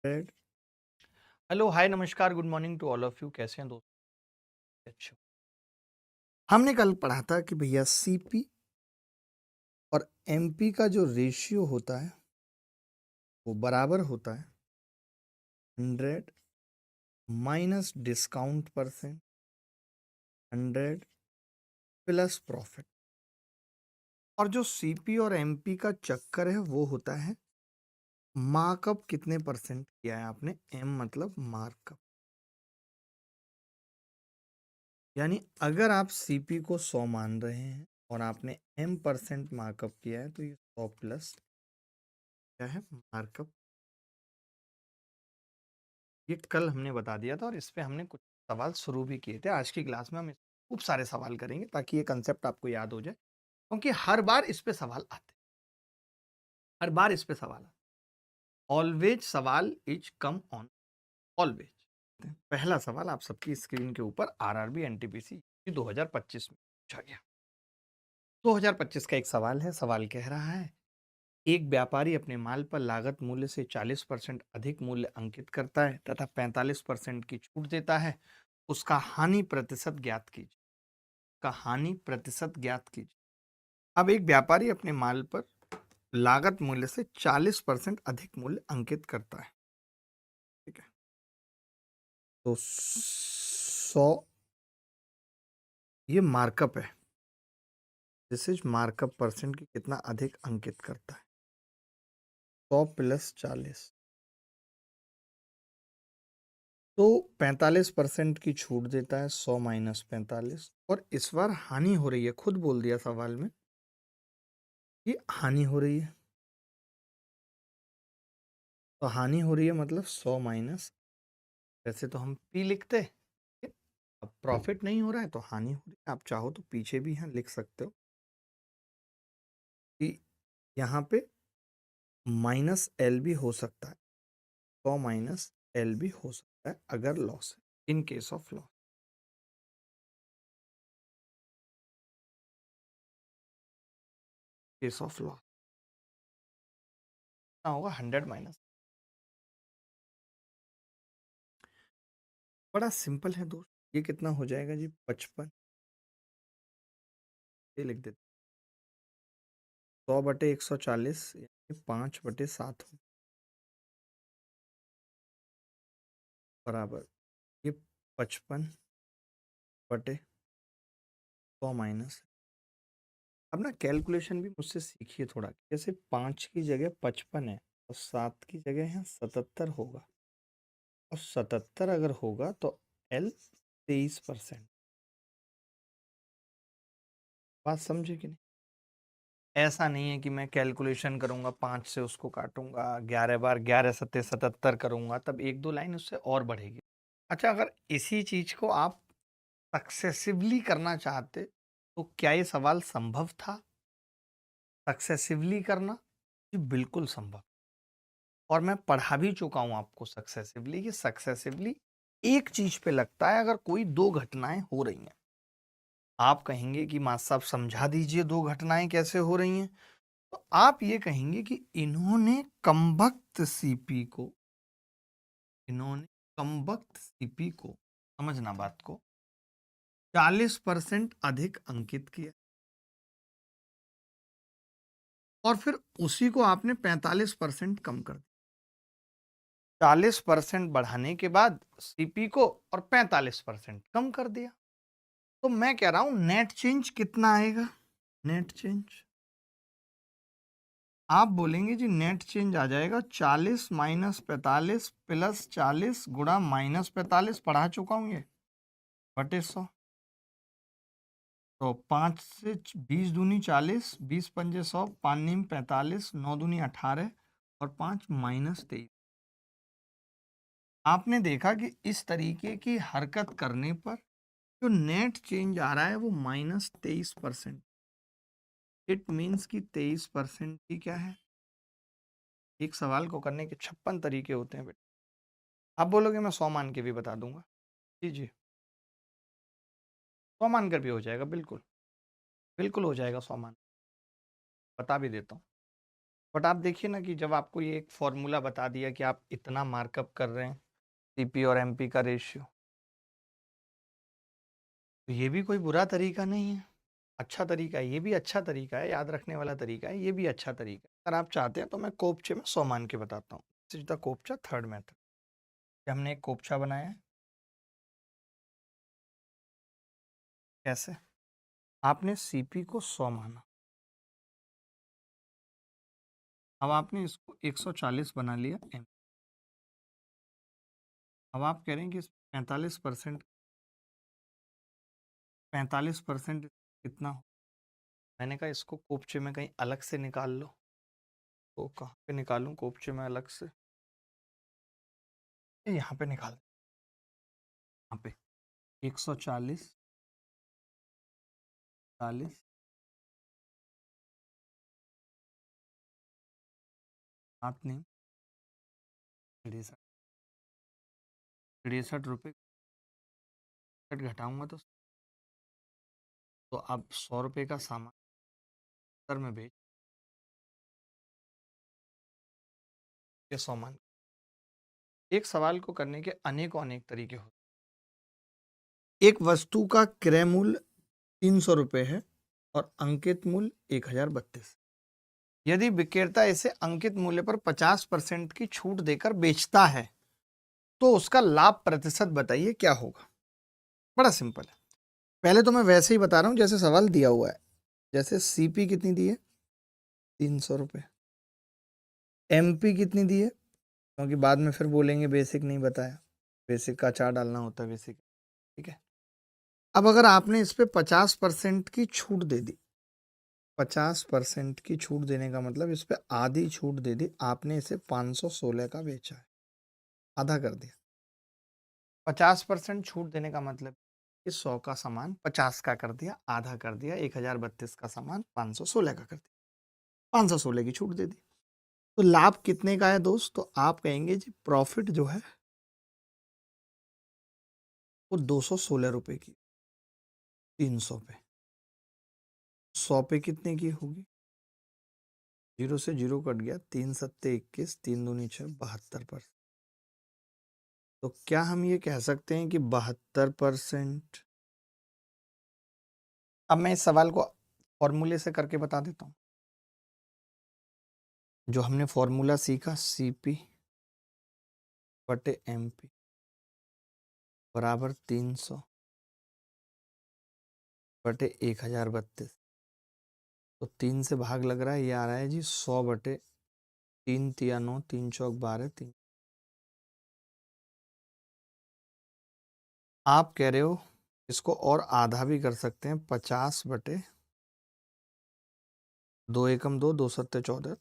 100। Hello, hi, नमस्कार, good morning to all of you. कैसे हैं दोस्त? अच्छे। हमने कल पढ़ा था कि भैया सीपी और एमपी का जो रेशियो होता है वो बराबर होता है 100 minus discount percent 100 plus profit. और जो सीपी और एमपी का चक्कर है वो होता है मार्कअप कितने परसेंट किया है आपने। एम मतलब मार्कअप, यानी अगर आप सीपी को 100 मान रहे हैं और आपने एम परसेंट मार्कअप किया है तो ये 100 प्लस क्या है, मार्कअप। ये कल हमने बता दिया था और इस पे हमने कुछ सवाल शुरू भी किए थे। आज की क्लास में हम खूब सारे सवाल करेंगे ताकि ये कंसेप्ट आपको याद हो जाए, क्योंकि हर बार इस पे सवाल आते हैं। हर बार इस पे सवाल आते हैं। ऑलवेज सवाल इज कम ऑन, ऑलवेज। पहला सवाल आप सबकी स्क्रीन के ऊपर आरआरबी एनटीपीसी 2025 में पूछा गया। 2025 का एक सवाल है। सवाल कह रहा है, एक व्यापारी अपने माल पर लागत मूल्य से 40% अधिक मूल्य अंकित करता है तथा 45% की छूट देता है। उसका हानि प्रतिशत ज्ञात कीजिए। का हानि प्रतिशत ज्ञात कीजिए। अब एक व्यापारी अपने माल पर लागत मूल्य से 40% अधिक मूल्य अंकित करता है। ठीक है, तो 100 ये मार्कअप है। दिस इज मार्कअप परसेंट की कितना अधिक अंकित करता है। 100 प्लस 40 तो 45% की छूट देता है। 100 माइनस 45, और इस बार हानि हो रही है। खुद बोल दिया सवाल में कि हानि हो रही है, तो हानि हो रही है मतलब 100 माइनस। वैसे तो हम पी लिखते, अब प्रॉफिट नहीं हो रहा है तो हानि हो रही है। आप चाहो तो पीछे भी यहाँ लिख सकते हो कि यहाँ पे माइनस एल भी हो सकता है। 100 माइनस एल भी हो सकता है अगर लॉस है, in case of loss. Case of loss कितना होगा, 100 माइनस। बड़ा सिंपल है दोस्त। ये कितना हो जाएगा जी, 55। ये लिख देते, 100/140 यानी 5/7 बराबर ये 55/100 माइनस। अब ना कैलकुलेशन भी मुझसे सीखिए थोड़ा। जैसे 5 की जगह 55 है और 7 की जगह है 77 होगा, और 77 अगर होगा तो एल 23%। बात समझे कि नहीं? ऐसा नहीं है कि मैं कैलकुलेशन करूंगा 5 से उसको काटूंगा, 11 बार 11 सत्ते 77 करूंगा, तब एक दो लाइन उससे और बढ़ेगी। अच्छा, अगर इसी चीज को आप सक्सेसिवली करना चाहते तो क्या ये सवाल संभव था? सक्सेसिवली करना जी बिल्कुल संभव। और मैं पढ़ा भी चुका हूं आपको सक्सेसिवली, कि सक्सेसिवली एक चीज पे लगता है अगर कोई दो घटनाएं हो रही हैं। आप कहेंगे कि मास्टर साहब समझा दीजिए दो घटनाएं कैसे हो रही हैं। तो आप ये कहेंगे कि इन्होंने कमबख्त सीपी को, समझना बात को, 40% अधिक अंकित किया, और फिर उसी को आपने 45% कम कर दिया। 40% बढ़ाने के बाद सीपी को और 45% कम कर दिया। तो मैं कह रहा हूं नेट चेंज कितना आएगा। नेट चेंज आप बोलेंगे जी नेट चेंज आ जाएगा 40 माइनस 45 प्लस 40 गुणा माइनस 45। पढ़ा चुका हूं ये, बटे 100। तो 5 से 20 दूनी 40, 20 पंजे 100, 5 नीम 45, 9 दूनी 18 और 5 माइनस 23। आपने देखा कि इस तरीके की हरकत करने पर जो नेट चेंज आ रहा है वो -23%। इट मीन्स कि 23% की क्या है। एक सवाल को करने के 56 तरीके होते हैं बेटा। आप बोलोगे मैं 100 मान के भी बता दूंगा। जी जी, 100 मान कर भी हो जाएगा, बिल्कुल बिल्कुल हो जाएगा 100 मान। बता भी देता हूँ। बट आप देखिए ना कि जब आपको ये एक फॉर्मूला बता दिया कि आप इतना मार्कअप कर रहे हैं, सीपी और एमपी का रेशियो, तो ये भी कोई बुरा तरीका नहीं है, अच्छा तरीका है, ये भी अच्छा तरीका है, याद रखने वाला तरीका है, ये भी अच्छा तरीका है। अगर आप चाहते हैं तो मैं कोपचे में 100 मान के बताता हूँ। दिस इज द कोपचा थर्ड मेथड। हमने एक कोपचा बनाया है। कैसे? आपने सीपी को 100 माना, अब आपने इसको 140 बना लिया एम। अब आप कह रहे हैं कि 45% कितना हो? मैंने कहा इसको कोपचे में कहीं अलग से निकाल लो। तो कहाँ पे निकालूं कोपचे में अलग से? ये यहाँ पे निकाल, यहाँ पे 140 40 7 नहीं 63 63 रुपये घटाऊंगा तो अब 100 रुपये का सामान सर में बेच के 100 मान। एक सवाल को करने के अनेकों अनेक तरीके होते हैं। एक वस्तु का क्रय मूल्य 300 रुपये है और अंकित मूल्य 1032। यदि विक्रेता इसे अंकित मूल्य पर 50% की छूट देकर बेचता है तो उसका लाभ प्रतिशत बताइए क्या होगा? बड़ा सिंपल है। पहले तो मैं वैसे ही बता रहा हूं जैसे सवाल दिया हुआ है। जैसे सीपी कितनी दी है? 300 रुपये। एमपी कितनी दी है? क्योंकि बाद में फिर बोलेंगे बेसिक नहीं बताया, बेसिक का चार डालना होता है बेसिक। ठीक है। अब अगर आपने इस पे 50% की छूट दे दी, 50% की छूट देने का मतलब इस पे आधी छूट दे दी, आपने इसे 516 का बेचा है, आधा कर दिया। 50% छूट देने का मतलब कि 100 का सामान 50 का कर दिया, आधा कर दिया, 1032 का सामान 516 का कर दिया, 516 की छूट दे दी। तो लाभ कितने का है दोस्त? तो आप कहेंगे जी प्रॉफिट जो है वो 216 रुपये की, 300 पे, 100 पे कितने की होगी? जीरो से जीरो कट गया, 3 सत्ते 21, 3 दूनी 6, 72%। तो क्या हम ये कह सकते हैं कि 72%? अब मैं इस सवाल को फॉर्मूले से करके बता देता हूँ। जो हमने फॉर्मूला सीखा, सीपी बटे एमपी बराबर 300 बटे 1032। तो 3 से भाग लग रहा है, ये आ रहा है जी 100 बटे 3 तिया 9, 3 चौक 12, 3। आप कह रहे हो इसको और आधा भी कर सकते हैं, 50 बटे 2 एकम 2, 2 सत्ते 14।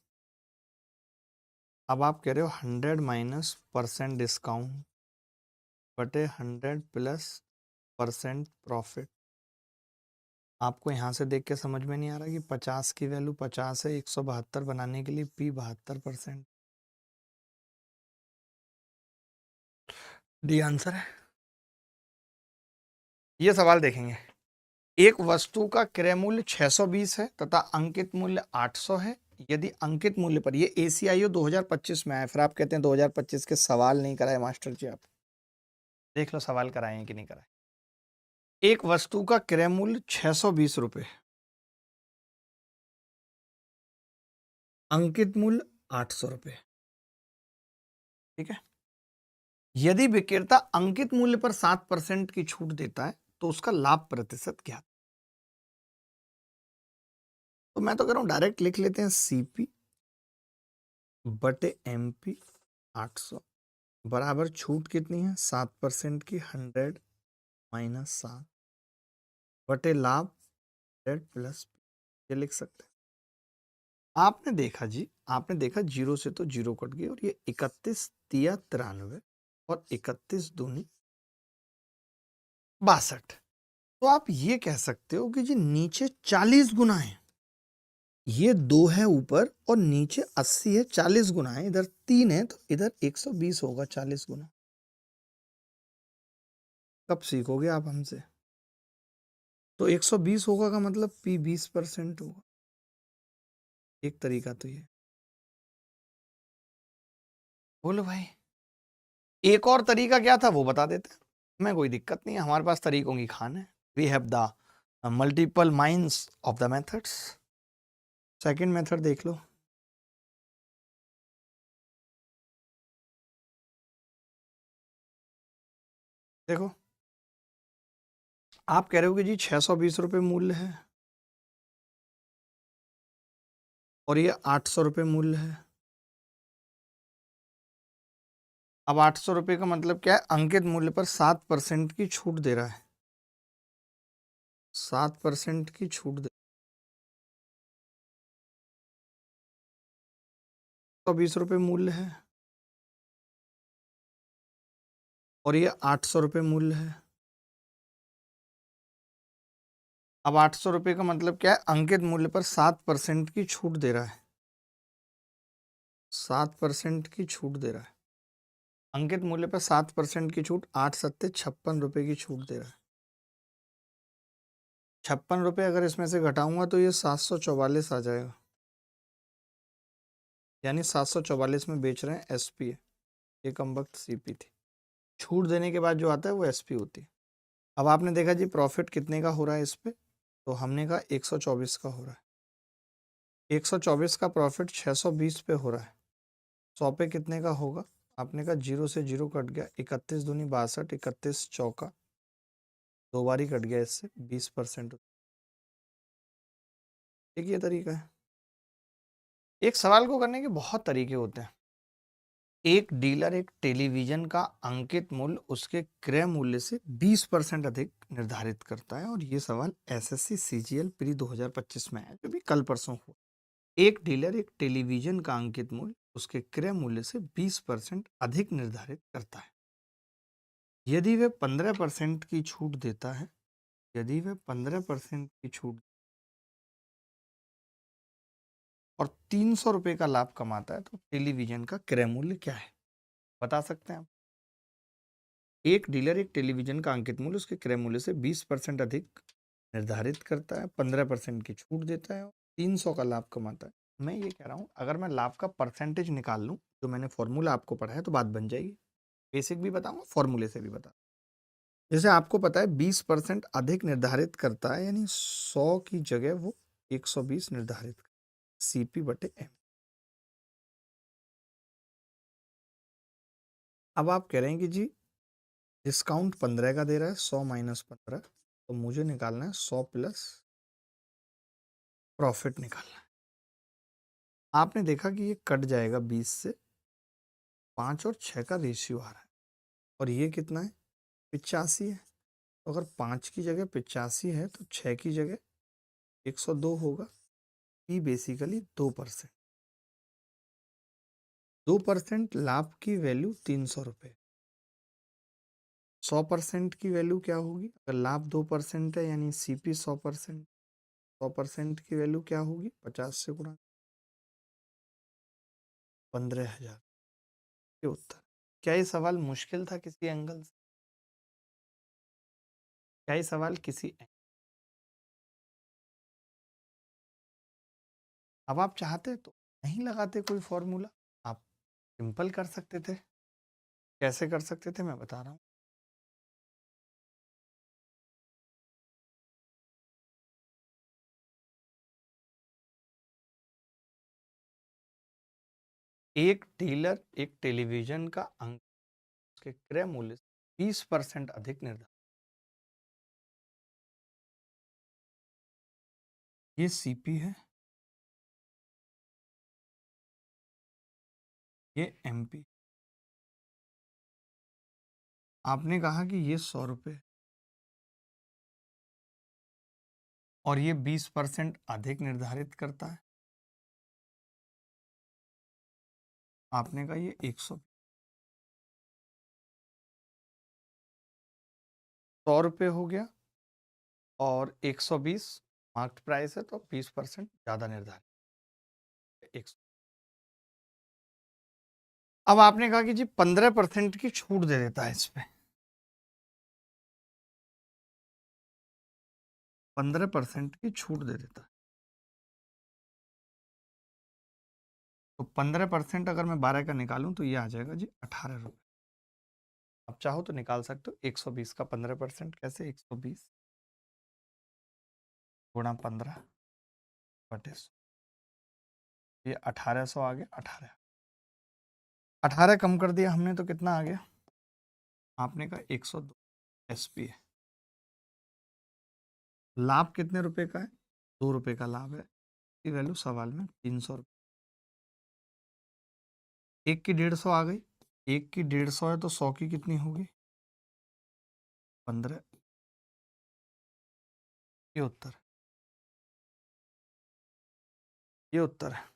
अब आप कह रहे हो 100 माइनस परसेंट डिस्काउंट बटे 100 प्लस परसेंट प्रॉफिट। आपको यहाँ से देख के समझ में नहीं आ रहा कि 50 की वैल्यू 50 है, 172 बनाने के लिए पी 72%। डी आंसर है। ये सवाल देखेंगे। एक वस्तु का क्रय मूल्य 620 है तथा अंकित मूल्य 800 है। यदि अंकित मूल्य पर, ये एसीआईओ 2025 में आया, फिर आप कहते हैं 2025 के सवाल नहीं कराए मास्टर जी। आप देख लो सवाल कराए हैं कि नहीं कराए। एक वस्तु का क्रय मूल्य 620 रुपये, अंकित मूल्य 800 रुपये। ठीक है। यदि विक्रेता अंकित मूल्य पर 7% की छूट देता है तो उसका लाभ प्रतिशत क्या? तो मैं तो कह रहा हूं डायरेक्ट लिख लेते हैं, सीपी बटे एमपी 800 बराबर छूट कितनी है? 7% की, 100 माइनस 7 बटे लाभ 100 प्लस, ये लिख सकते हैं। आपने देखा जी, आपने देखा जीरो से तो जीरो कट गई और ये 31 तिया 93 और 31 दूनी 62। तो आप ये कह सकते हो कि जी नीचे 40 गुना है, ये 2 है ऊपर और नीचे 80 है, 40 गुना है, इधर 3 है तो इधर 120 होगा 40 गुना। कब सीखोगे आप हमसे? तो 120 होगा का मतलब पी 20% होगा। एक तरीका तो ये। बोलो भाई। एक और तरीका क्या था वो बता देते हैं। हमें कोई दिक्कत नहीं है, हमारे पास तरीकों की खान है। We have the multiple minds of the methods. Second method देख लो। देखो, आप कह रहे हो कि जी 620 रुपये मूल्य है और ये 800 रुपये मूल्य है। अब 800 रुपये का मतलब क्या है? अंकित मूल्य पर 7% की छूट दे रहा है। 7% की छूट दे, 120 रुपये मूल्य है और ये 800 रुपये मूल्य है। अब 800 रुपये का मतलब क्या है? अंकित मूल्य पर 7% की छूट दे रहा है। 7% की छूट दे रहा है। अंकित मूल्य पर 7% की छूट, 8 सत्ते 56 रुपये की छूट दे रहा है। 56 रुपये अगर इसमें से घटाऊंगा तो ये 744 आ जाएगा। यानी 744 में बेच रहे हैं एसपी है, ये कम वक्त सीपी थी। छूट देने के बाद जो आता है वो एसपी होती है। अब आपने देखा जी प्रॉफिट कितने का हो रहा है इस पे, तो हमने कहा 124 का हो रहा है। 124 का प्रॉफिट 620 पे हो रहा है। 100 पे कितने का होगा? आपने कहा जीरो से जीरो कट गया, 31 दूनी 62, 31 चौका, दो बार ही कट गया, इससे 20%। एक ये तरीका है। एक सवाल को करने के बहुत तरीके होते हैं। एक डीलर एक टेलीविजन का अंकित मूल्य उसके क्रय मूल्य से 20% अधिक निर्धारित करता है, और ये सवाल एसएससी सीजीएल प्री 2025 में है, जो भी कल परसों हुआ। एक डीलर एक टेलीविजन का अंकित मूल्य उसके क्रय मूल्य से 20% अधिक निर्धारित करता है। यदि वह 15% की छूट देता है, यदि वह 15% की छूट और 300 रुपये का लाभ कमाता है, तो टेलीविजन का क्रय मूल्य क्या है? बता सकते हैं आप? एक डीलर एक टेलीविजन का अंकित मूल्य उसके क्रय मूल्य से 20% अधिक निर्धारित करता है, 15% की छूट देता है और 300 का लाभ कमाता है। मैं ये कह रहा हूँ, अगर मैं लाभ का परसेंटेज निकाल लूँ, जो मैंने फॉर्मूला आपको पढ़ा है, तो बात बन जाएगी। बेसिक भी बताऊंगा, फॉर्मूले से भी बता। जैसे आपको पता है 20% अधिक निर्धारित करता है, यानी 100 की जगह वो 120 निर्धारित करता है, सीपी बटे एम। अब आप कह रहे हैं कि जी डिस्काउंट 15 का दे रहा है, 100 माइनस 15, तो मुझे निकालना है 100 प्लस प्रॉफिट निकालना है। आपने देखा कि ये कट जाएगा 20 से, 5 और 6 का रेशियो आ रहा है, और ये कितना है? 85 है। तो अगर 5 की जगह 85 है तो 6 की जगह 102 होगा। P basically 2%। 2% लाभ की वैल्यू 300 रुपये। 100% की वैल्यू क्या होगी? अगर लाभ 2% है, यानी सीपी 100%, 100% की वैल्यू क्या होगी? 50 से गुणा, 15,000। ये उत्तर। क्या ये सवाल मुश्किल था किसी एंगल से? क्या ये सवाल किसी अब आप चाहते तो नहीं लगाते कोई फॉर्मूला, आप सिंपल कर सकते थे। कैसे कर सकते थे मैं बता रहा हूँ। एक डीलर एक टेलीविजन का अंक उसके क्रय मूल्य से 20% अधिक निर्धारित, ये सीपी है, ये एमपी। आपने कहा कि ये 100 रुपये और ये 20% अधिक निर्धारित करता है। आपने कहा ये 100 रुपये हो गया और 120 मार्क्ड प्राइस है, तो 20% ज्यादा निर्धारित 100। अब आपने कहा कि जी 15% की छूट दे देता है इस पे, 15% की छूट दे देता है। तो 15% अगर मैं 12 का निकालूं तो ये आ जाएगा जी 18 रुपये। आप चाहो तो निकाल सकते हो 120 का 15%, कैसे 120 गुणा 15/100, ये 1800 आ गया। 18 कम कर दिया हमने तो कितना आ गया, आपने कहा 102 एसपी है। लाभ कितने रुपए का है, 2 रुपए का लाभ है। इसकी वैल्यू सवाल में 300 रुपये। एक की 150 आ गई, एक की 150 है तो 100 की कितनी होगी, 15। ये उत्तर है, ये उत्तर है।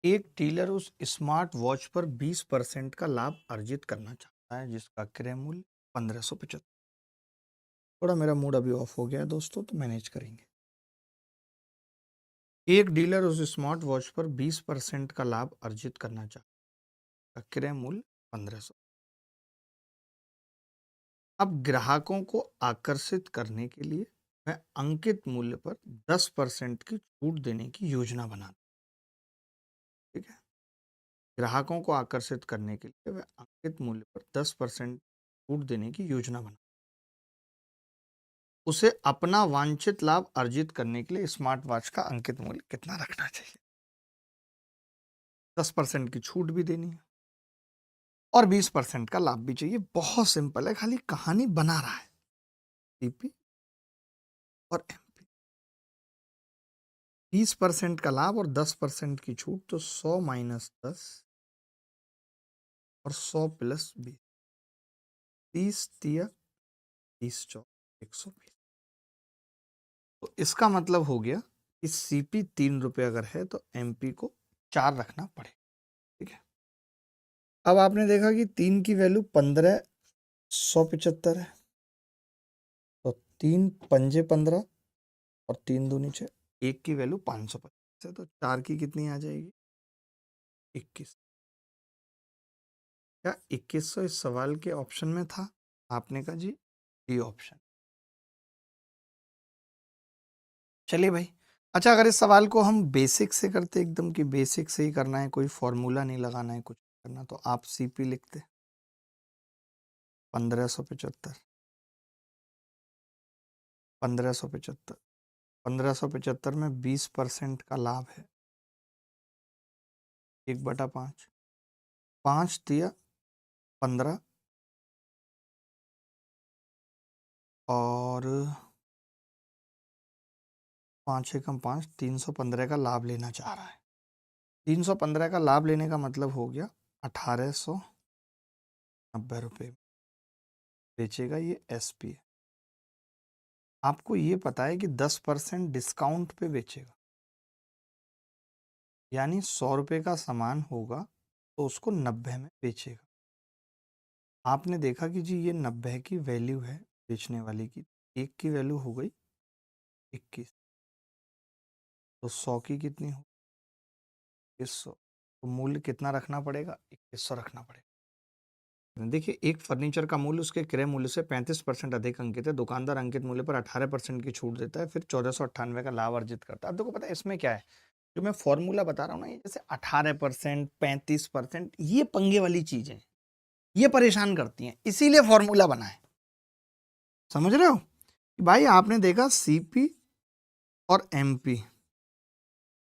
एक डीलर उस स्मार्ट वॉच पर 20% का लाभ अर्जित करना चाहता है जिसका क्रय मूल्य 1575। थोड़ा मेरा मूड अभी ऑफ हो गया है दोस्तों, तो मैनेज करेंगे। एक डीलर उस स्मार्ट वॉच पर 20% का लाभ अर्जित करना चाहता है, क्रय मूल्य 1500। अब ग्राहकों को आकर्षित करने के लिए वह अंकित मूल्य पर 10% की छूट देने की योजना बनाता है। ठीक है, ग्राहकों को आकर्षित करने के लिए वह अंकित मूल्य पर 10% छूट देने की योजना बनाता है। उसे अपना वांछित लाभ अर्जित करने के लिए स्मार्ट वॉच का अंकित मूल्य कितना रखना चाहिए। 10% की छूट भी देनी है और 20% का लाभ भी चाहिए। बहुत सिंपल है, खाली कहानी बना रहा है। सीपी और एमपी, 20% का लाभ और 10% की छूट, तो 100 माइनस 10 और 100 प्लस 20, 30 तिया 30 चौक 120। तो इसका मतलब हो गया कि सीपी 3 रुपये अगर है तो एमपी को 4 रखना पड़े। ठीक है, अब आपने देखा कि 3 की वैल्यू 1575 है, तो 3 पंजे 15 और 3 दूनी 6, एक की वैल्यू 525 है, तो 4 की कितनी आ जाएगी, 21। क्या 2100 इस सवाल के ऑप्शन में था? आपने कहा जी डी ऑप्शन। चलिए भाई, अच्छा अगर इस सवाल को हम बेसिक से करते, एकदम कि बेसिक से ही करना है, कोई फॉर्मूला नहीं लगाना है, कुछ करना, तो आप सीपी लिखते 1575, 1575, 1575 में 20% का लाभ है 1/5, 5 दिया 15 और 5 एकम 5, 315 का लाभ लेना चाह रहा है। 315 का लाभ लेने का मतलब हो गया 1890 रुपये बेचेगा, ये एसपी है। आपको ये पता है कि 10% डिस्काउंट पे बेचेगा, यानी 100 रुपये का सामान होगा तो उसको 90 में बेचेगा। आपने देखा कि जी ये 90 की वैल्यू है बेचने वाले की, एक की वैल्यू हो गई 21, तो 100 की कितनी हो, 2100, तो मूल्य कितना रखना पड़ेगा, 2100 रखना पड़ेगा। देखिए, एक फर्नीचर का मूल्य उसके क्रय मूल्य से 35% अधिक अंकित है। दुकानदार अंकित मूल्य पर 18% की छूट देता है, फिर 1498 का लाभ अर्जित करता है। अब देखो पता है इसमें क्या है, जो मैं फॉर्मूला बता रहा हूँ ना, ये जैसे 18%, 35%, ये पंगे वाली चीजें, ये परेशान करती हैं, इसीलिए फॉर्मूला बना है। समझ रहे हो कि भाई आपने देखा सीपी और एमपी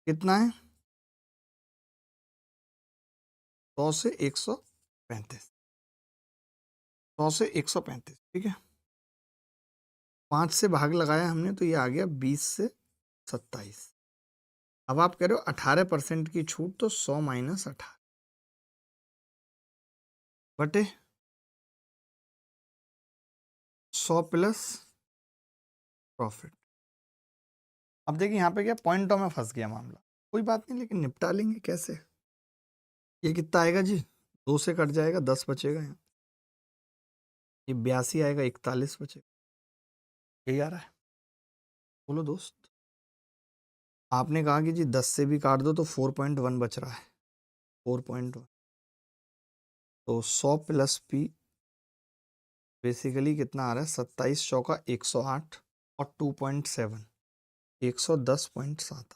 कितना है, 100 से 135, 100 से 135, ठीक है। 5 से भाग लगाया हमने तो ये आ गया 20 से 27। अब आप कह रहे हो 18% की छूट, तो 100 माइनस 18 बटे 100 प्लस प्रॉफिट। अब देखिए यहाँ पे क्या पॉइंटों में फंस गया मामला, कोई बात नहीं, लेकिन निपटा लेंगे कैसे। ये कितना आएगा जी, 2 से कट जाएगा, 10 बचेगा यहाँ, ये 82 आएगा, 41 बचेगा, यही आ रहा है। बोलो दोस्त, आपने कहा कि जी 10 से भी काट दो तो 4.1 बच रहा है, 4.1, तो 100 प्लस पी बेसिकली कितना आ रहा है, 27 चौका 108 और 2.7, 110.7।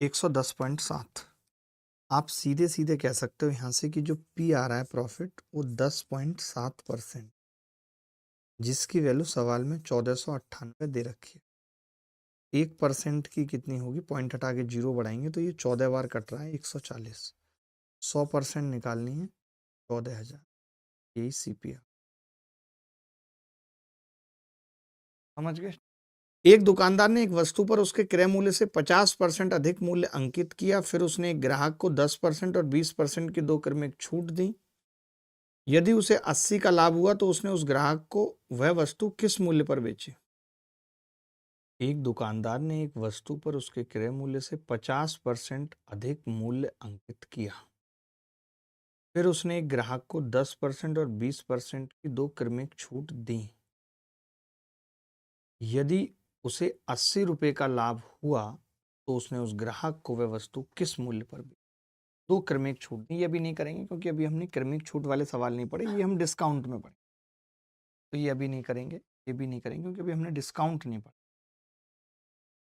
110.7। आप सीधे सीधे कह सकते हो यहाँ से कि जो पी आ रहा है प्रॉफिट वो 10.7%, जिसकी वैल्यू सवाल में 1498 दे रखी है। 1% की कितनी होगी, पॉइंट हटा के जीरो बढ़ाएंगे तो ये 14 बार कट रहा है, 140। 100% निकालनी है, 14,000। यही सीपीआर, समझ गए। एक दुकानदार ने एक वस्तु पर उसके क्रय मूल्य से 50% अधिक मूल्य अंकित किया, फिर उसने एक ग्राहक को 10% और 20% की दो क्रमिक छूट दी। यदि उसे 80 का लाभ हुआ तो उसने उस ग्राहक को वह वस्तु किस मूल्य पर बेची। एक दुकानदार ने एक वस्तु पर उसके क्रय मूल्य से 50% अधिक मूल्य अंकित किया, फिर उसने एक ग्राहक को 10% और 20% की दो क्रमिक छूट दी। यदि उसे 80 रुपये का लाभ हुआ तो उसने उस ग्राहक को वह वस्तु किस मूल्य पर बेची। दो क्रमिक छूट दी। ये भी नहीं करेंगे क्योंकि अभी हमने क्रमिक छूट वाले सवाल नहीं पढ़े, ये हम डिस्काउंट में पढ़े, तो ये अभी नहीं करेंगे, ये भी नहीं करेंगे क्योंकि अभी हमने डिस्काउंट नहीं पढ़ा।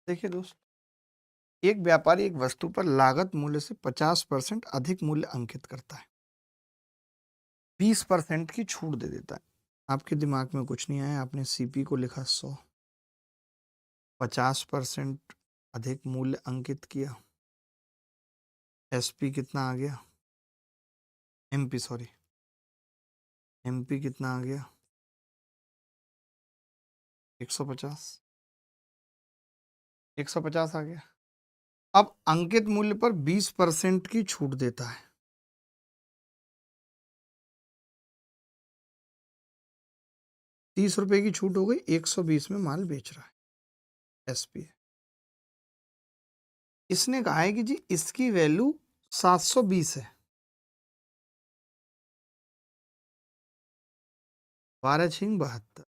देखिए दोस्त, एक व्यापारी एक वस्तु पर लागत मूल्य से 50% अधिक मूल्य अंकित करता है, 20% की छूट दे देता है। आपके दिमाग में कुछ नहीं आया, आपने सीपी को लिखा 100, 50% अधिक मूल्य अंकित किया, एसपी कितना आ गया, एमपी सॉरी, एमपी कितना आ गया, 150, 150 आ गया। अब अंकित मूल्य पर 20% की छूट देता है, 30 रुपए की छूट हो गई, 120 में माल बेच रहा है, एसपी है। इसने कहा है कि जी इसकी वैल्यू 720 है, 12 छिंग 72,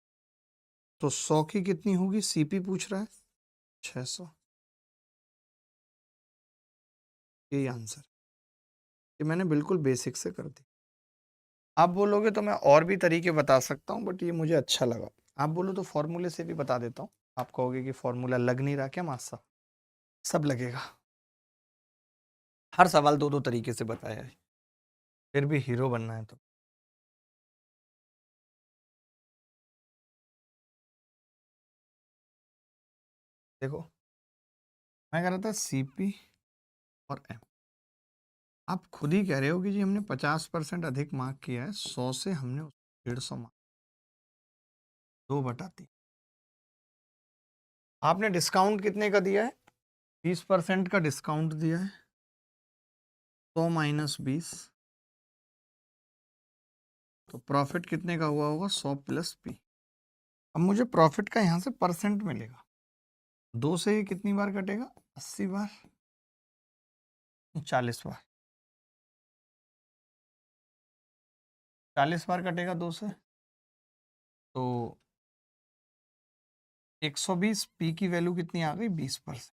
तो 100 की कितनी होगी, सीपी पूछ रहा है, 600। यही आंसर, ये मैंने बिल्कुल बेसिक से कर दी। आप बोलोगे तो मैं और भी तरीके बता सकता हूँ, बट ये मुझे अच्छा लगा। आप बोलो तो फॉर्मूले से भी बता देता हूँ। आप कहोगे कि फॉर्मूला लग नहीं रहा क्या मास्टर, सब लगेगा। हर सवाल दो दो तरीके से बताया है, फिर भी हीरो बनना है तो। देखो, मैं कह रहा था सीपी और एम, आप खुद ही कह रहे हो कि जी हमने 50% अधिक मार्क किया है, 100 से हमने 150 मार्क, 2/3। आपने डिस्काउंट कितने का दिया है, 20% का डिस्काउंट दिया है, 100 माइनस 20, तो प्रॉफिट कितने का हुआ होगा, 100 प्लस पी। अब मुझे प्रॉफिट का यहाँ से परसेंट मिलेगा, 2 से ये कितनी बार कटेगा, 80 बार, 40 बार, 40 बार कटेगा 2 से, तो 120। पी की वैल्यू कितनी आ गई, 20%।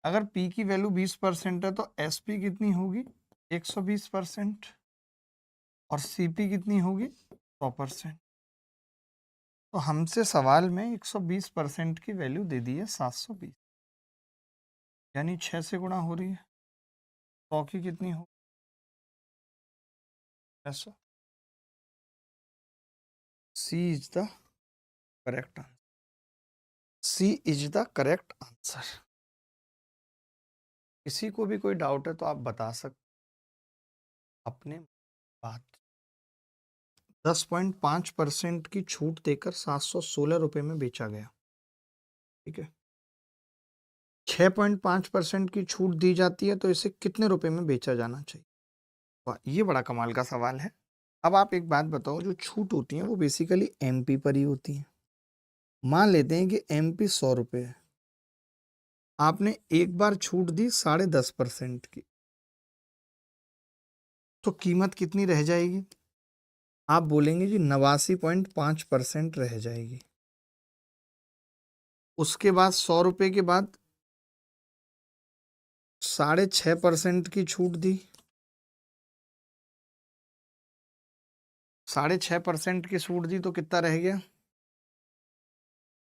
अगर पी की वैल्यू 20% है तो एस पी कितनी होगी, 120%, और सी पी कितनी होगी, 100%। तो हमसे सवाल में 120% की वैल्यू दे दी है 720, यानी 6 से गुणा हो रही है, 100 की कितनी हो, 600। C is the correct answer, C is the correct answer. किसी को भी कोई डाउट है तो आप बता सकते अपने बात। 10.5% की छूट देकर 716 रुपए में बेचा गया, ठीक है। 6.5% की छूट दी जाती है तो इसे कितने रुपए में बेचा जाना चाहिए। वाह, ये बड़ा कमाल का सवाल है। अब आप एक बात बताओ, जो छूट होती है वो बेसिकली एमपी पर ही होती है। मान लेते हैं कि एमपी 100 रुपये है, आपने एक बार छूट दी 10.5% की, तो कीमत कितनी रह जाएगी, आप बोलेंगे जी 89.5% रह जाएगी। उसके बाद 100 रुपये के बाद 6.5% की छूट दी, 6.5% की छूट दी तो कितना रह गया,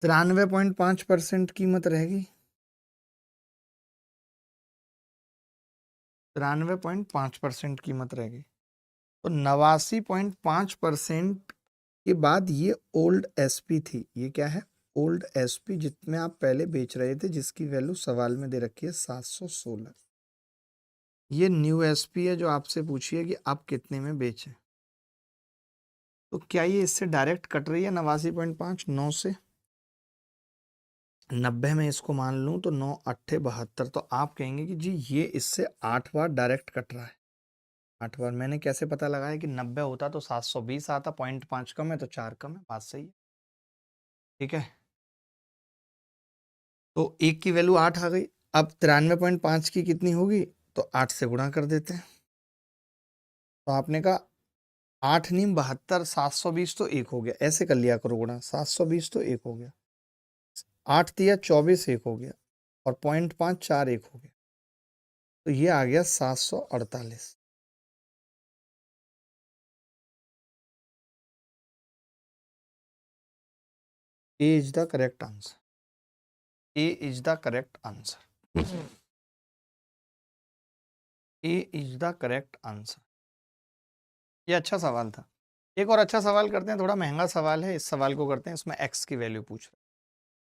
93.5% कीमत रहेगी। 93.5% कीमत रह गई। तो 89.5% के बाद ये ओल्ड एसपी थी। ये क्या है? ओल्ड एसपी, जितने आप पहले बेच रहे थे, जिसकी वैल्यू सवाल में दे रखी है 716। ये न्यू एसपी है जो आपसे पूछिए कि आप कितने में बेचें। तो क्या ये इससे डायरेक्ट कट रही है 89.5? 9 से 90 में इसको मान लूं तो 9 अट्ठे 72। तो आप कहेंगे कि जी ये इससे 8 बार डायरेक्ट कट रहा है। 8 बार। मैंने कैसे पता लगाया कि 90 होता तो 720 आता, 0.5 कम है तो 4 कम है। बात सही है, ठीक है। तो एक की वैल्यू 8 आ गई। अब 93.5 की कितनी होगी? तो 8 से गुणा कर देते हैं। तो आपने कहा 8 नीम 72, 720 तो 1 हो गया। ऐसे कर लिया करो गुणा। 720 तो 1 हो गया, 8 दिया 24 1 हो गया, और 0.5 4 1 हो गया। तो ये आ गया 748। A is the correct answer. A is the correct answer. A is the correct answer. ये अच्छा सवाल था। एक और अच्छा सवाल करते हैं, थोड़ा महंगा सवाल है। इस सवाल को करते हैं, इसमें एक्स की वैल्यू पूछ रहे हैं।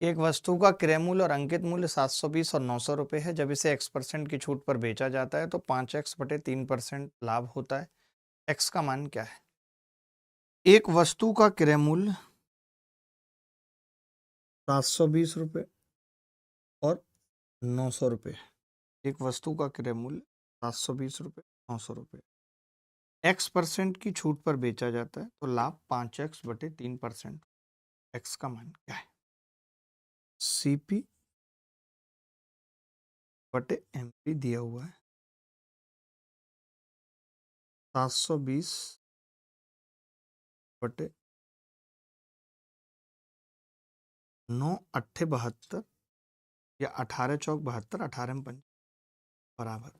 एक वस्तु का क्रय मूल्य और अंकित मूल्य 720 और 900 रुपये है। जब इसे x% की छूट पर बेचा जाता है तो 5x/3% लाभ होता है। एक्स का मान क्या है? एक वस्तु का क्रय मूल्य 720 रुपये और 900 रुपये। एक वस्तु का क्रय मूल्य 720 रुपये, 900 रुपये। x% की छूट पर बेचा जाता है तो लाभ 5x/3%। एक्स का मान क्या है? CP/MP दिया हुआ है 720 बटे 9 अट्ठे 72 या 18 चौक 72, 18 में 5 बराबर।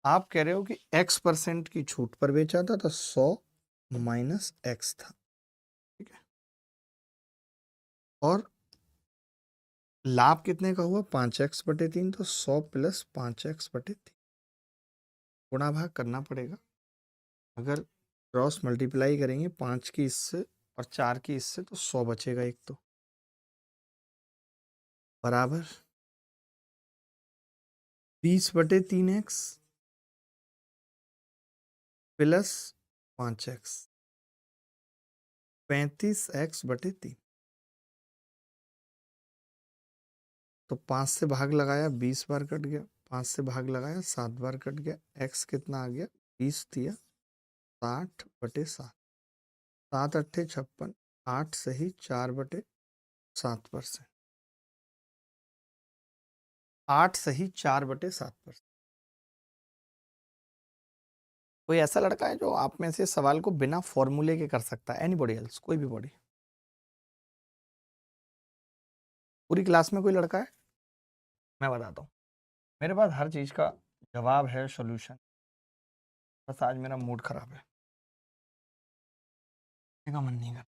आप कह रहे हो कि x% की छूट पर बेचा था तो 100 माइनस एक्स था, ठीक है। और लाभ कितने का हुआ? 5x/3। तो 100 प्लस 5x/3 गुणा भाग करना पड़ेगा। अगर क्रॉस मल्टीप्लाई करेंगे 5 की इससे और 4 की इससे तो 100 बचेगा एक, तो बराबर 20/3x प्लस 5x, 35x/3। तो 5 से भाग लगाया 20 बार कट गया, 5 से भाग लगाया 7 बार कट गया। x कितना आ गया? 20 दिया 60/7। 7 अट्ठे 56, 8 सही 4/7%। 8 सही 4/7%। कोई ऐसा लड़का है जो आप में से सवाल को बिना फॉर्मूले के कर सकता है? Anybody else? कोई भी बॉडी? पूरी क्लास में कोई लड़का है? मैं बताता हूँ, मेरे पास हर चीज का जवाब है, सॉल्यूशन। बस आज मेरा मूड खराब है, का मन नहीं कर।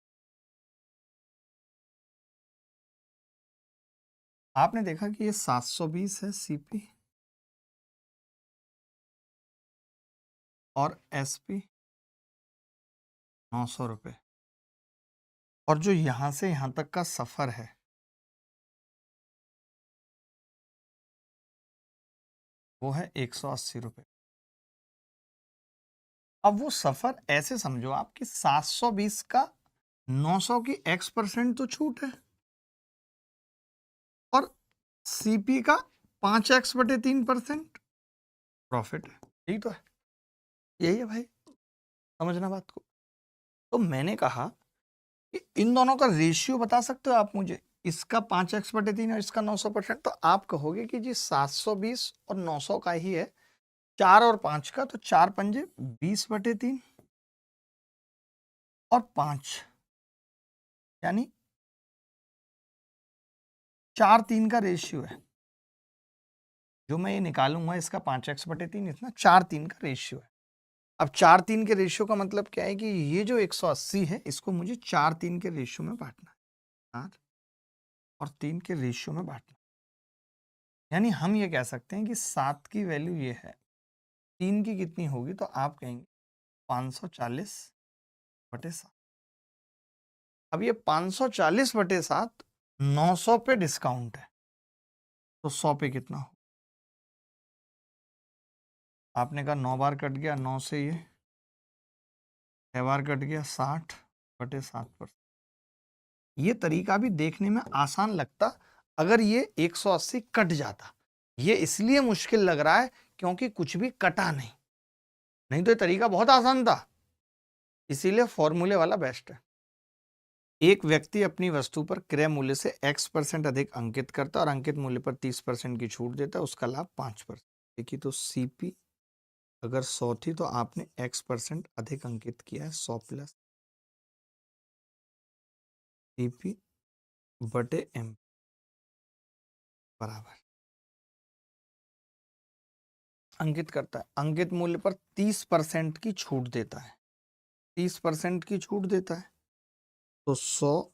आपने देखा कि ये 720 है CP और SP 900 रुपये, और जो यहां से यहां तक का सफर है वो है 180 रुपये। अब वो सफर ऐसे समझो आप कि 720 का 900 की x% तो छूट है, और CP का 5x/3% प्रॉफिट है। यही तो है, यही है भाई, समझना बात को। तो मैंने कहा कि इन दोनों का रेशियो बता सकते हो आप मुझे? इसका 5x/3 और इसका 900%। तो आप कहोगे कि जी 720 और 900 का ही है, 4 और 5 का, तो 4 पंजे 20/3 और 5 यानी 4/3 का रेशियो है। जो मैं ये निकालूंगा इसका 5x/3, इतना 4/3 का रेशियो है। अब 4/3 के रेशियो का मतलब क्या है कि ये जो 180 है इसको मुझे 4/3 के रेशियो में बांटना है। 4 और 3 के रेशियो में बांटना, यानी हम ये कह सकते हैं कि 7 की वैल्यू ये है 3 की कितनी होगी, तो आप कहेंगे 540/7। अब ये 540/7 900 पे डिस्काउंट है, तो 100 पे कितना हो? आपने कहा 9 बार कट गया, 9 से ये 6 बार कट गया, 60/7%। ये तरीका भी देखने में आसान लगता अगर ये 180 कट जाता। ये इसलिए मुश्किल लग रहा है क्योंकि कुछ भी कटा नहीं, नहीं तो ये तरीका बहुत आसान था। इसीलिए फॉर्मूले वाला बेस्ट है। एक व्यक्ति अपनी वस्तु पर क्रय मूल्य से x% अधिक अंकित करता है और अंकित मूल्य पर 30% की छूट देता है, उसका लाभ 5%। देखिए, तो सीपी अगर 100 थी तो आपने x% अधिक अंकित किया है, 100 प्लस सीपी बटे एम बराबर अंकित करता है। अंकित मूल्य पर 30% की छूट देता है, 30% की छूट देता है, तो 100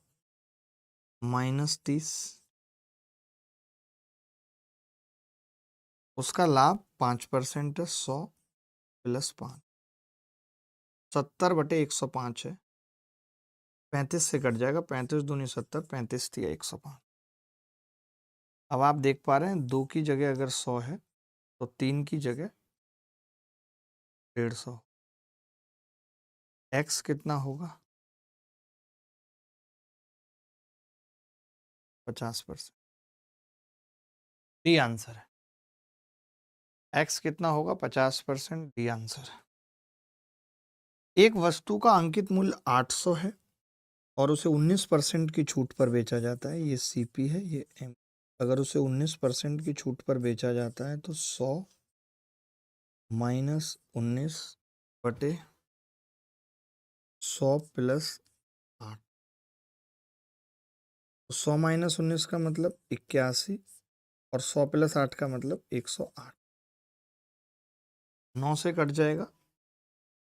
माइनस 30, उसका लाभ 5% है, 100 प्लस 5, 70/105 है, 35 से कट जाएगा, 35 दूनी 70, 35 थी 105। अब आप देख पा रहे हैं 2 की जगह अगर 100 है तो 3 की जगह 150। एक्स कितना होगा? 50%। डी आंसर है। एक्स कितना होगा? 50%। डी आंसर है। एक वस्तु का अंकित मूल्य 800 है और उसे 19% की छूट पर बेचा जाता है, ये सीपी है, ये एम। अगर उसे 19% की छूट पर बेचा जाता है तो 100 माइनस 19 बटे 100 प्लस 8। 100 माइनस 19 का मतलब 81 और 100 प्लस 8 का मतलब 108। 9 से कट जाएगा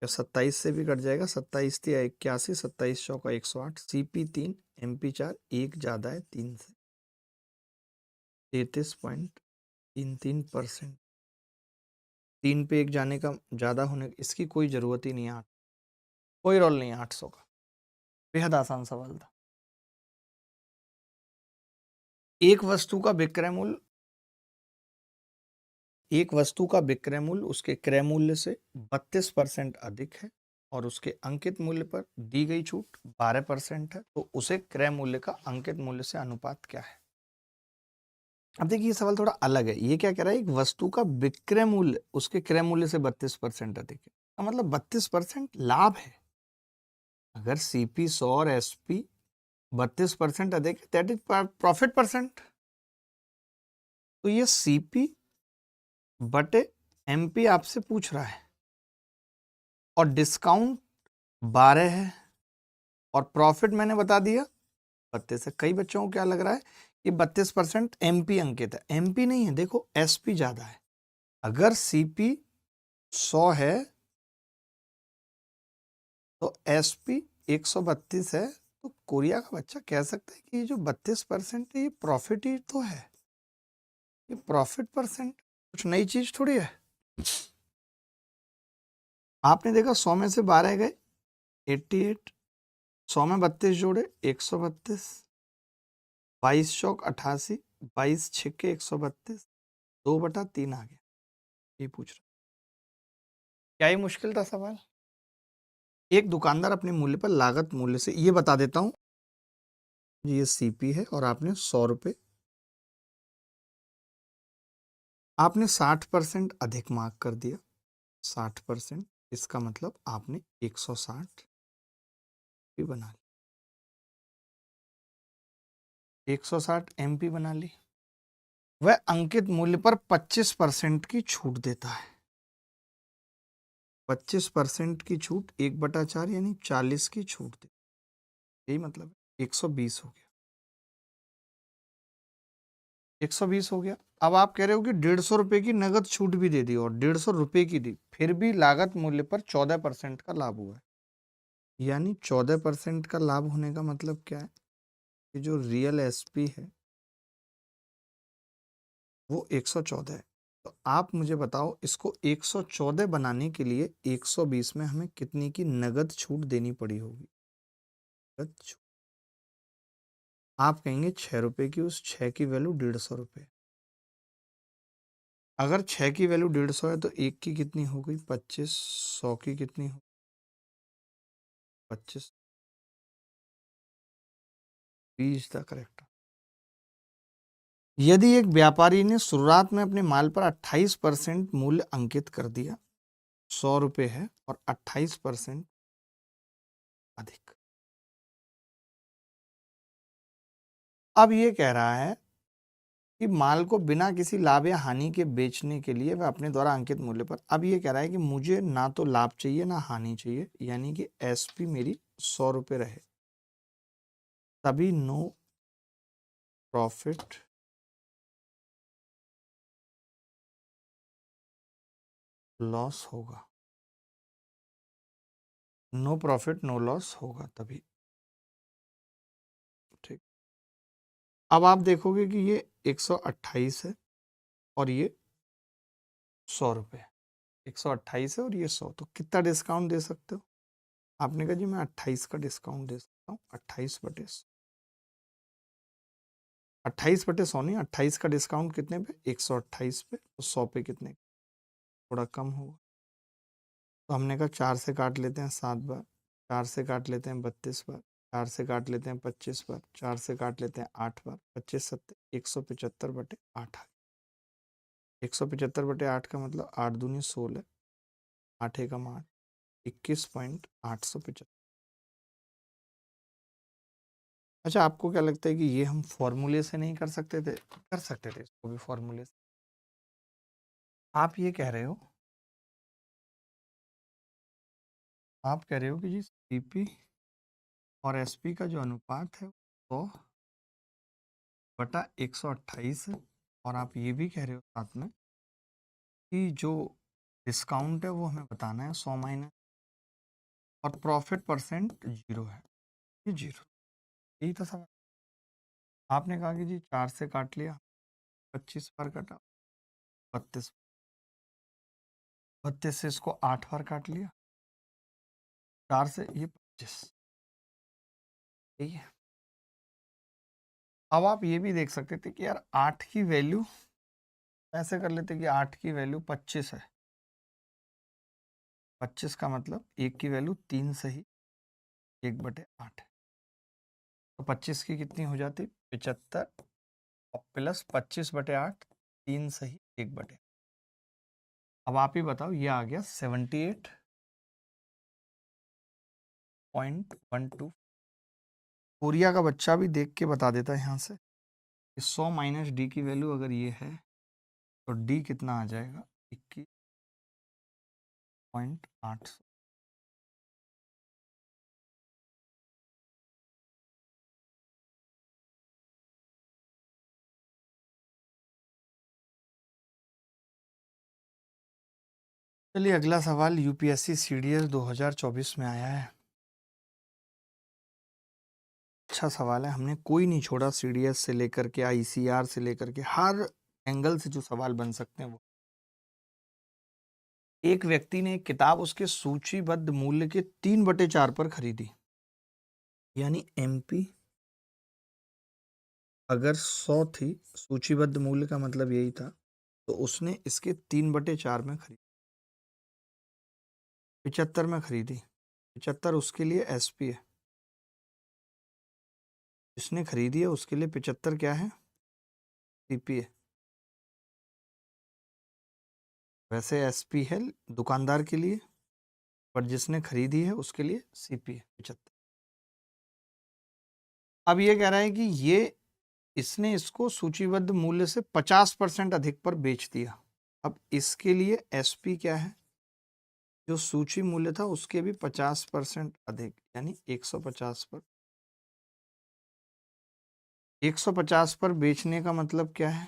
या 27 से भी कट जाएगा, 27 थी 81, 27 चौका 108, सीपी 3 एमपी 4, एक ज़्यादा है 3 से, 33.33%। 3 पे एक जाने का ज़्यादा होने इसकी कोई ज़रूरत ही नहीं है, कोई रोल नहीं है 800 का। बेहद आसान सवाल था। एक वस्तु का विक्रय मूल्य उसके क्रय मूल्य से 32% अधिक है और उसके अंकित मूल्य पर दी गई छूट 12% है, तो उसे क्रय मूल्य का अंकित मूल्य से अनुपात क्या है? अब देखिए, ये सवाल थोड़ा अलग है। ये क्या कह रहा है, एक वस्तु का विक्रय मूल्य उसके क्रय मूल्य से 32% अधिक है, तो मतलब 32% लाभ है। अगर सीपी 100 और एसपी 32% अधिक है, दैट इज प्रॉफिट परसेंट। तो ये सीपी बटे एमपी आपसे पूछ रहा है और डिस्काउंट 12 है और प्रॉफिट मैंने बता दिया 32 है। कई बच्चों को क्या लग रहा है कि 32% एमपी अंकित है, एमपी नहीं है, देखो एसपी ज्यादा है। अगर सीपी 100 है तो एसपी 132 है, तो कोरिया का बच्चा कह सकता है कि ये जो 32% है ये प्रॉफिट ही तो है, ये प्रॉफिट परसेंट, कुछ नई चीज थोड़ी है। आपने देखा 100 में से 12 गए 88, 100 में 32 जोड़े 132, 22 चौक 88, 22 छिक्के 132, 2/3 आ गया। ये पूछ रहा, क्या ये मुश्किल था सवाल? एक दुकानदार अपने मूल्य पर लागत मूल्य से, ये बता देता हूं, ये सीपी है और आपने 100 रुपए, आपने 60% अधिक मार्क कर दिया, 60%, इसका मतलब आपने 160 भी बना ली, 160 एमपी बना ली। वह अंकित मूल्य पर 25% की छूट देता है। 25% की छूट 1/4 यानी 40 की छूट दे, यही मतलब है। 120 हो गया, 120 हो गया। अब आप कह रहे हो कि 150 रुपए की नगद छूट भी दे दी और 150 रुपए की दी, फिर भी लागत मूल्य पर 14% का लाभ हुआ है। यानी 14% का लाभ होने का मतलब क्या है कि जो रियल एसपी है वो 114 है, तो आप मुझे बताओ इसको 114 बनाने के लिए 120 में हमें कितनी की नगद छूट देनी पड़ी होगी? नगद छूट आप कहेंगे 6 रुपए की, उस 6 की वैल्यू 150 रुपये। अगर 6 की वैल्यू 150 है तो एक की कितनी हो गई? 25। 100 की कितनी हो? 25। 20 द करेक्ट। यदि एक व्यापारी ने शुरुआत में अपने माल पर 28% मूल्य अंकित कर दिया, 100 रुपये है और 28% अधिक। अब ये कह रहा है कि माल को बिना किसी लाभ या हानि के बेचने के लिए वह अपने द्वारा अंकित मूल्य पर, अब ये कह रहा है कि मुझे ना तो लाभ चाहिए ना हानि चाहिए, यानी कि एसपी मेरी 100 रुपये रहे, तभी नो प्रॉफिट लॉस होगा। नो प्रॉफिट नो लॉस होगा तभी। ठीक। अब आप देखोगे कि ये 128 है और ये 100 रुपये। 128 है और ये 100, तो कितना डिस्काउंट दे सकते हो? आपने कहा जी मैं 28 का डिस्काउंट दे सकता हूँ। 28/100 नहीं, 28 का डिस्काउंट कितने पे? 128 पे। तो 100 पे कितने? थोड़ा कम होगा। तो हमने कहा 4 से काट लेते हैं 7 बार, 4 से काट लेते हैं 32 बार, 4 से काट लेते हैं 25 बार, 4 से काट लेते हैं 8 बार, 25 सत्ते 175/8। 175/8 का मतलब 8 दूनी 16, 8 एकम 8, 21.875। अच्छा, आपको क्या लगता है कि ये हम फॉर्मूले से नहीं कर सकते थे? कर सकते थे इसको भी फॉर्मूले से। आप ये कह रहे हो, आप कह रहे हो कि जी सीपी और एसपी का जो अनुपात है वो 100/128 है, और आप ये भी कह रहे हो साथ में कि जो डिस्काउंट है वो हमें बताना है 100 माइनस, और प्रॉफिट परसेंट 0 है। ये 0, यही था सवाल। आपने कहा कि जी 4 से काट लिया, 25 बार काटा, 32, 32 से इसको 8 बार काट लिया, 4 से ये 25। ठीक है। अब आप ये भी देख सकते थे कि यार 8 की वैल्यू ऐसे कर लेते कि 8 की वैल्यू 25 है। 25 का मतलब एक की वैल्यू 3 सही 1/8 है। तो 25 की कितनी हो जाती? 75, और प्लस 25/8, 3 सही 1/8। अब आप ही बताओ, ये आ गया 78.12। कोरिया का बच्चा भी देख के बता देता है यहाँ से कि 100 माइनस डी की वैल्यू अगर ये है तो डी कितना आ जाएगा? 21.8। चलिए अगला सवाल यूपीएससी सीडीएस 2024 में आया है। अच्छा सवाल है, हमने कोई नहीं छोड़ा, सीडीएस से लेकर के आईसीआर से लेकर के हर एंगल से जो सवाल बन सकते हैं वो। एक व्यक्ति ने एक किताब उसके सूचीबद्ध मूल्य के 3/4 पर खरीदी, यानी एमपी अगर 100 थी, सूचीबद्ध मूल्य का मतलब यही था, तो उसने इसके 3/4 में खरीदी। 75 में खरीदी, 75 उसके लिए एसपी है, जिसने खरीदी है उसके लिए 75 क्या है? सीपी है। वैसे एसपी है दुकानदार के लिए, पर जिसने खरीदी है उसके लिए सीपी है 75। अब ये कह रहा है कि ये इसने इसको सूचीबद्ध मूल्य से 50% अधिक पर बेच दिया। अब इसके लिए एसपी क्या है? जो सूची मूल्य था उसके भी 50% अधिक, यानी 150 पर। 150 पर बेचने का मतलब क्या है?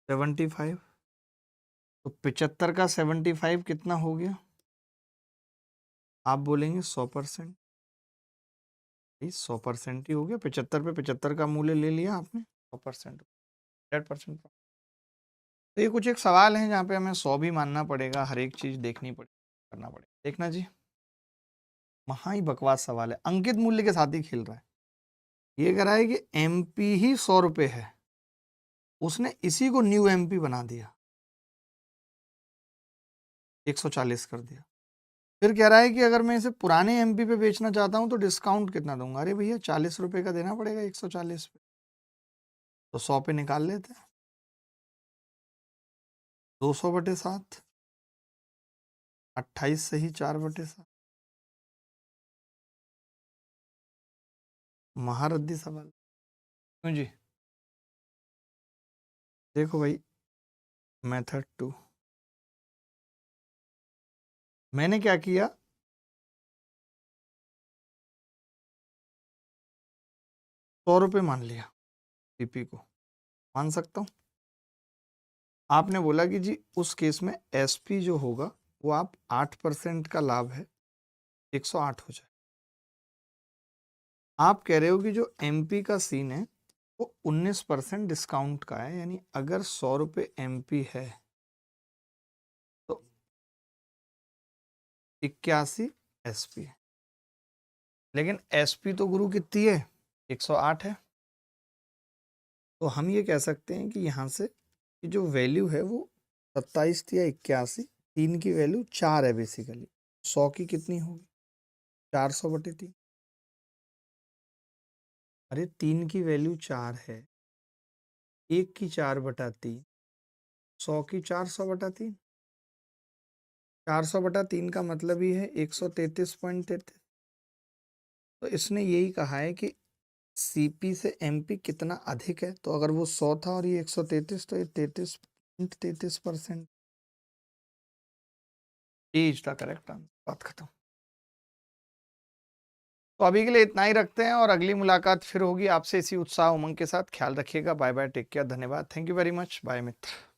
75। तो 75 का 75 कितना हो गया? आप बोलेंगे 100%। 100% ही हो गया। 75 पे 75 का मूल्य ले लिया आपने, 100%, 100%। तो ये कुछ एक सवाल हैं जहाँ पे हमें 100 भी मानना पड़ेगा, हर एक चीज़ देखनी पड़ेगी, करना पड़ेगा। देखना जी, महा ही बकवास सवाल है, अंकित मूल्य के साथ ही खेल रहा है। ये कह रहा है कि एमपी ही 100 रुपए है, उसने इसी को न्यू एमपी बना दिया, 140 कर दिया। फिर कह रहा है कि अगर मैं इसे पुराने एमपी पे बेचना चाहता हूँ तो डिस्काउंट कितना दूंगा? अरे भैया 40 रुपए का देना पड़ेगा 140 पे, तो 100 पे निकाल लेते हैं। 200/7, 28 सही 4/7, महारद्दी सवाल। क्यों जी? देखो भाई, मेथड 2 मैंने क्या किया, 100 रुपये मान लिया पीपी को, मान सकता हूँ। आपने बोला कि जी उस केस में एसपी जो होगा वो आप 8% का लाभ है, 108 हो जाए। आप कह रहे हो कि जो एमपी का सीन है वो 19% डिस्काउंट का है, यानी अगर 100 रुपये एमपी है तो 81 एसपी है। लेकिन एसपी तो गुरु कितनी है, 108 है। तो हम ये कह सकते हैं कि यहाँ से कि जो वैल्यू है वो 27 या 81, 3 की वैल्यू 4 है बेसिकली। 100 की कितनी होगी, 400/3। अरे 3 की वैल्यू 4 है, 1 की 4/3, 100 की 400/3। 400/3 का मतलब ही है 133.33। तो इसने यही कहा है कि सीपी से एमपी कितना अधिक है, तो अगर वो 100 था और ये 133, तो ये 33.33%। इज द करेक्ट आंसर, बात खत्म। तो अभी के लिए इतना ही रखते हैं और अगली मुलाकात फिर होगी आपसे इसी उत्साह उमंग के साथ। ख्याल रखिएगा, बाय बाय, टेक केयर, धन्यवाद, thank you very much, bye Mitra.